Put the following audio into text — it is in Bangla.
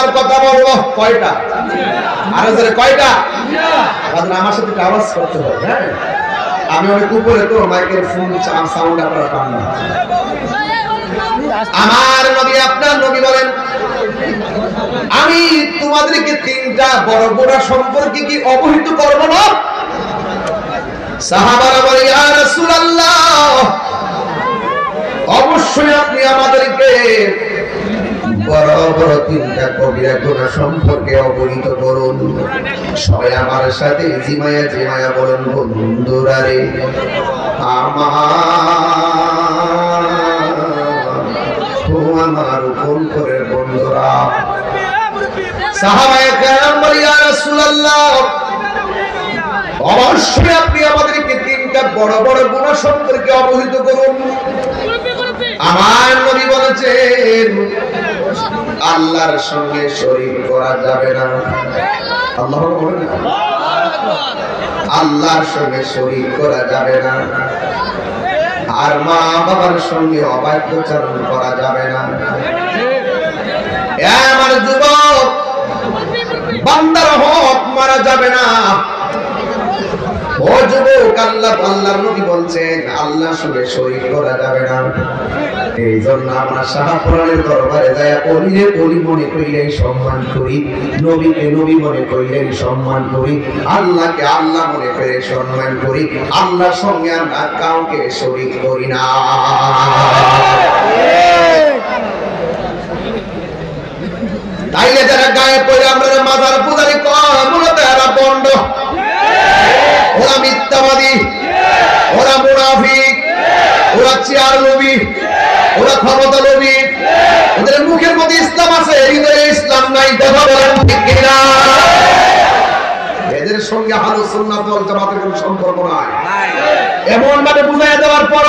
আল্লাহর কথা বলবো কয়টা? আরো জোরে কয়টা? আমার সাথে আওয়াজ করতে হবে। হ্যাঁ, আমি অনেক উপরে তো মাইকের ফোন সাউন্ড আপনারা পান না। আমার নবী আপনার নবী বলেন, আমি তোমাদেরকে তিনটা বড় বড় সম্পর্কে কি অবহিত করব না? সাহাবারা বলে, ইয়া রাসূলুল্লাহ, অবশ্যই আপনি আমাদেরকে বড় বড় তিনটা কবিরা গুনাহ সম্পর্কে অবহিত করুন। সবাই আমার সাথে জিমায়া জিমায়া বলেন, বন্ধুরা রে আমার কোন করে বন্ধুরা। সাহাবায়ে কেরাম বলে, ইয়া রাসূলুল্লাহ, অবশ্যই আপনি আমাদেরকে তিনটা বড় বড় গুনাহ সম্পর্কে অবহিত করুন। আমার নবী বলেছেন, আল্লাহর সঙ্গে শরীক করা যাবে না। আল্লাহু বলেন, আল্লাহর সঙ্গে শরীক করা যাবে না, আর মা বাবার সঙ্গে অবাধ্যচারণ করা যাবে না। আমার যুবক বান্দার হক মারা যাবে না। ও যুবক, আল্লাহর নবী বলছেন আল্লাহর সঙ্গে শরীক করা যাবে না। এই জন্য আমরা শাহপুরানের দরবারে যায় অলিরে অলি মনে করিলেই সম্মান করি, নবীকে নবী মনে করিলেই সম্মান করি, আল্লাহকে আল্লাহ মনে করে সম্মান করি। আল্লাহর সঙ্গে আমরা কাউকে শরীক করি না। তাইলে যারা গায়ে পড়ে আমরা মাজার পূজারি কর, মূলত এরা বন্ড, ওরা মিথ্যাবাদী, ওরা মুনাফিক, ওরা চেয়ার লোভী, ওরা ক্ষমতা লোভী। ওদের মুখের মধ্যে ইসলাম আছে, হৃদয়ে ইসলাম নাই। কথা বলেন ঠিক কিনা? এদের সঙ্গে আহলুস সুন্নাত ওয়াল জামাতের কোনো সম্পর্ক নাই। এমন ভাবে বুঝাইয়া দেওয়ার পর